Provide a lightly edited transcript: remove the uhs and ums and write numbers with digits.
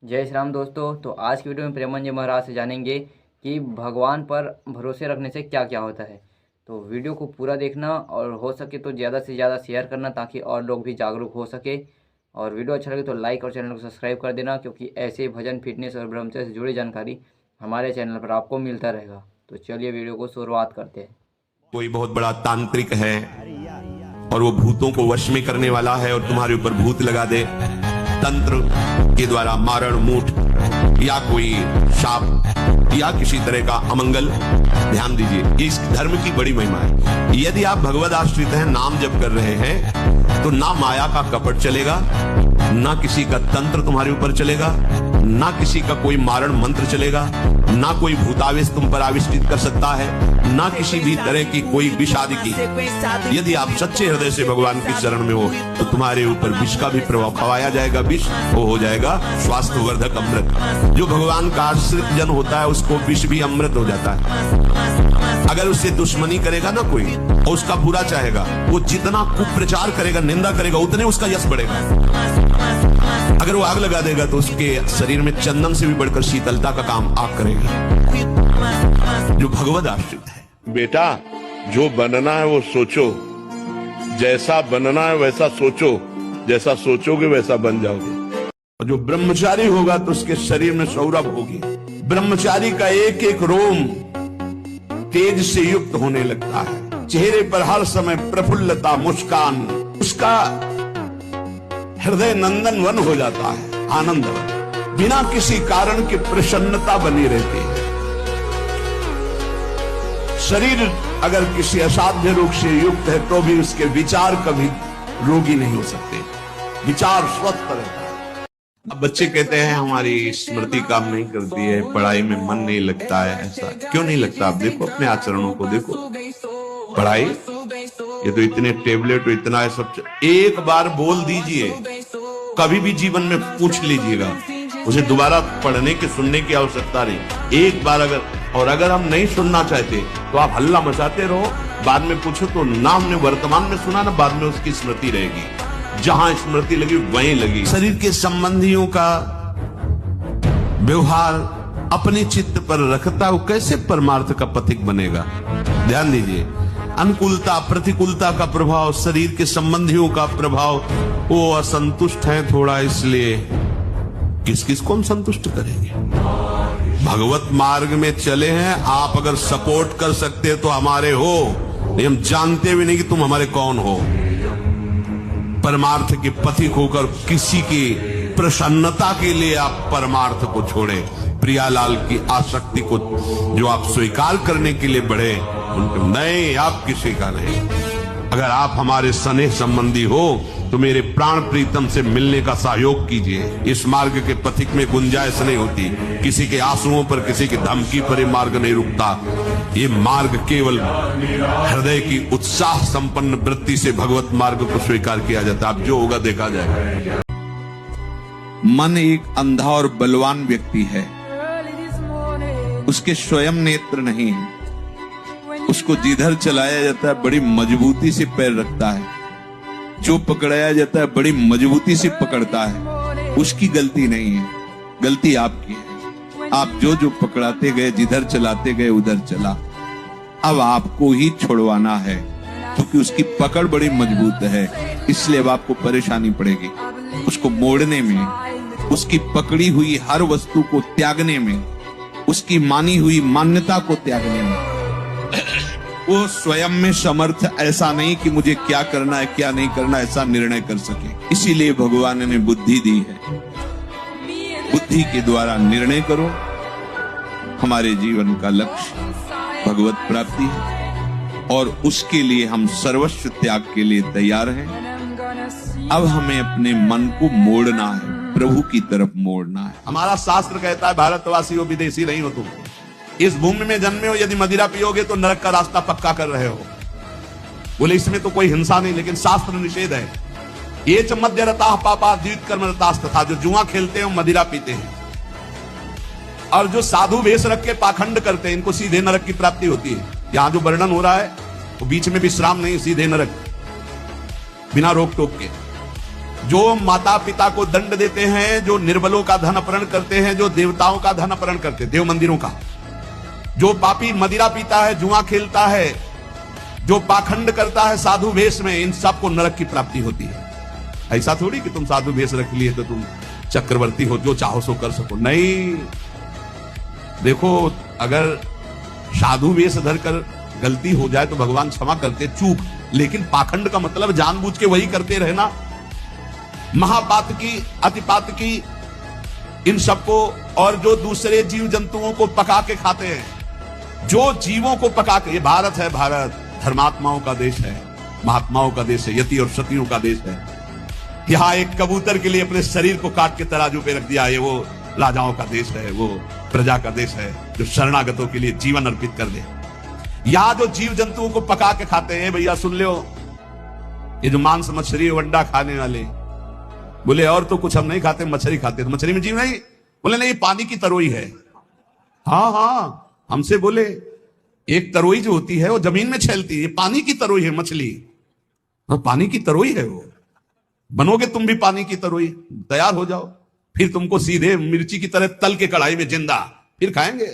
जय श्री राम दोस्तों। तो आज की वीडियो में प्रेमन जी महाराज से जानेंगे कि भगवान पर भरोसे रखने से क्या क्या होता है। तो वीडियो को पूरा देखना और हो सके तो ज़्यादा से ज़्यादा शेयर करना ताकि और लोग भी जागरूक हो सके। और वीडियो अच्छा लगे तो लाइक और चैनल को सब्सक्राइब कर देना, क्योंकि ऐसे भजन फिटनेस और ब्रह्मचर्य से जुड़ी जानकारी हमारे चैनल पर आपको मिलता रहेगा। तो चलिए वीडियो को शुरुआत करते हैं। कोई बहुत बड़ा तांत्रिक है और वो भूतों को वश में करने वाला है और तुम्हारे ऊपर भूत लगा दे, तंत्र के द्वारा मारण मूठ या कोई शाप या किसी तरह का अमंगल। ध्यान दीजिए, ये इस धर्म की बड़ी महिमा है। यदि आप भगवद आश्रित हैं, नाम जप कर रहे हैं, तो ना माया का कपट चलेगा, ना किसी का तंत्र तुम्हारे ऊपर चलेगा, ना किसी का कोई मारण मंत्र चलेगा, ना कोई भूतावेश तुम पर आविष्कृत कर सकता है, ना किसी भी तरह की कोई विष आदि की। यदि आप सच्चे हृदय से भगवान की शरण में हो तो तुम्हारे ऊपर विष का भी प्रभाव खवाया जाएगा। विष वो हो जाएगा स्वास्थ्यवर्धक अमृत। जो भगवान का आश्रित जन होता है उसको विष भी अमृत हो जाता है। अगर उससे दुश्मनी करेगा ना कोई और उसका बुरा चाहेगा, वो जितना कुप्रचार करेगा, निंदा करेगा, उतने उसका यश बढ़ेगा। अगर वो आग लगा देगा तो उसके शरीर में चंदन से भी बढ़कर शीतलता का काम आग करेगा। जो भगवद आश्रित है, बेटा जो बनना है वो सोचो, जैसा बनना है वैसा सोचो, जैसा सोचोगे वैसा बन जाओगे। और जो ब्रह्मचारी होगा तो उसके शरीर में सौरभ होगी। ब्रह्मचारी का एक एक रोम तेज से युक्त होने लगता है। चेहरे पर हर समय प्रफुल्लता, मुस्कान, उसका हृदय नंदन वन हो जाता है, आनंद वन। बिना किसी कारण की प्रसन्नता बनी रहती है। शरीर अगर किसी असाध्य रोग से युक्त है तो भी उसके विचार कभी रोगी नहीं हो सकते, विचार स्वस्थ रहता है। अब बच्चे कहते हैं हमारी स्मृति काम नहीं करती है, पढ़ाई में मन नहीं लगता है। ऐसा क्यों नहीं लगता? आप देखो अपने आचरणों को देखो। पढ़ाई, ये तो इतने टेबलेट, इतना है सब। एक बार बोल दीजिए, कभी भी जीवन में पूछ लीजिएगा, उसे दोबारा पढ़ने के सुनने की आवश्यकता नहीं। एक बार अगर हम नहीं सुनना चाहते तो आप हल्ला मचाते रहो, बाद में पूछो तो ना हमने वर्तमान में सुना ना बाद में उसकी स्मृति रहेगी। जहां स्मृति लगी वहीं लगी। शरीर के संबंधियों का व्यवहार अपने चित्त पर रखता वो कैसे परमार्थ का पथिक बनेगा? ध्यान दीजिए, अनुकूलता प्रतिकूलता का प्रभाव, शरीर के संबंधियों का प्रभाव, वो असंतुष्ट है थोड़ा, इसलिए किस किस को हम संतुष्ट करेंगे? भगवत मार्ग में चले हैं, आप अगर सपोर्ट कर सकते तो हमारे हो, नहीं हम जानते भी नहीं कि तुम हमारे कौन हो। परमार्थ के पथिक होकर किसी की प्रसन्नता के लिए आप परमार्थ को छोड़े, प्रियालाल की आसक्ति को जो आप स्वीकार करने के लिए बढ़े, उनके नहीं, आप किसी का नहीं। अगर आप हमारे स्नेह संबंधी हो तो मेरे प्राण प्रीतम से मिलने का सहयोग कीजिए। इस मार्ग के पथिक में गुंजाइश नहीं होती, किसी के आंसुओं पर, किसी की धमकी पर ये मार्ग नहीं रुकता। ये मार्ग केवल हृदय की उत्साह संपन्न वृत्ति से भगवत मार्ग को स्वीकार किया जाता है। अब जो होगा देखा जाएगा। मन एक अंधा और बलवान व्यक्ति है, उसके स्वयं नेत्र नहीं है। उसको जिधर चलाया जाता है बड़ी मजबूती से पैर रखता है, जो पकड़ाया जाता है बड़ी मजबूती से पकड़ता है। उसकी गलती नहीं है, गलती आपकी है। आप जो जो पकड़ाते गए, जिधर चलाते गए उधर चला। अब आपको ही छोड़वाना है, क्योंकि उसकी पकड़ बड़ी मजबूत है, इसलिए अब आपको परेशानी पड़ेगी। उसको मोड़ने में, उसकी पकड़ी हुई हर वस्तु को त्यागने में, उसकी मानी हुई मान्यता को त्यागने में। वो स्वयं में समर्थ ऐसा नहीं कि मुझे क्या करना है क्या नहीं करना ऐसा निर्णय कर सके। इसीलिए भगवान ने बुद्धि दी है। बुद्धि के द्वारा निर्णय करो। हमारे जीवन का लक्ष्य भगवत प्राप्ति है और उसके लिए हम सर्वस्व त्याग के लिए तैयार हैं। अब हमें अपने मन को मोड़ना है, प्रभु की तरफ मोड़ना है। हमारा शास्त्र कहता है भारतवासी हो, विदेशी नहीं हो। तुम इस भूमि में जन्मे हो, यदि मदिरा पियोगे तो नरक का रास्ता पक्का कर रहे हो। बोले इसमें तो कोई हिंसा नहीं, लेकिन शास्त्र निषेध है। ये च मध्य रता पापा जीवित कर्म रतास तथा, जो जुआ खेलते हैं मदिरा पीते हैं और जो साधु वेश रख के पाखंड करते हैं, इनको सीधे नरक की प्राप्ति होती है। यहां जो वर्णन हो रहा है वो बीच में विश्राम नहीं, सीधे नरक, बिना रोक टोक के। जो माता पिता को दंड देते हैं, जो निर्बलों का धन अपहरण करते हैं, जो देवताओं का धन अपहरण करते हैं, देव मंदिरों का, जो पापी मदिरा पीता है, जुआ खेलता है, जो पाखंड करता है साधु वेश में, इन सबको नरक की प्राप्ति होती है। ऐसा थोड़ी कि तुम साधु वेश रख लिए तो तुम चक्रवर्ती हो, जो चाहो सो कर सको, नहीं। देखो, अगर साधु वेश धरकर गलती हो जाए तो भगवान क्षमा करते, चूक, लेकिन पाखंड का मतलब जानबूझ के वही करते रहना, महापात की, अतिपात की, इन सबको, और जो दूसरे जीव जंतुओं को पका के खाते हैं, जो जीवों को पका के, ये भारत है, भारत धर्मात्माओं का देश है, महात्माओं का देश है, यति और सतियों का देश है। यहां एक कबूतर के लिए अपने शरीर को काट के तराजू पे रख दिया, ये वो राजाओं का देश है, वो प्रजा का देश है जो शरणागतों के लिए जीवन अर्पित कर दे। यहां जो जीव जंतुओं को पका के खाते हैं, भैया सुन लो, ये जो मांस मछली अंडा खाने वाले बोले और तो कुछ हम नहीं खाते, मछली खाते, तो मछली में जीव नहीं? बोले नहीं, पानी की तरोई है। हाँ हाँ, हमसे बोले एक तरोई जो होती है वो जमीन में छेलती है, पानी की तरोई है मछली, और पानी की तरोई है वो। बनोगे तुम भी पानी की तरोई, तैयार हो जाओ, फिर तुमको सीधे मिर्ची की तरह तल के कढ़ाई में जिंदा फिर खाएंगे।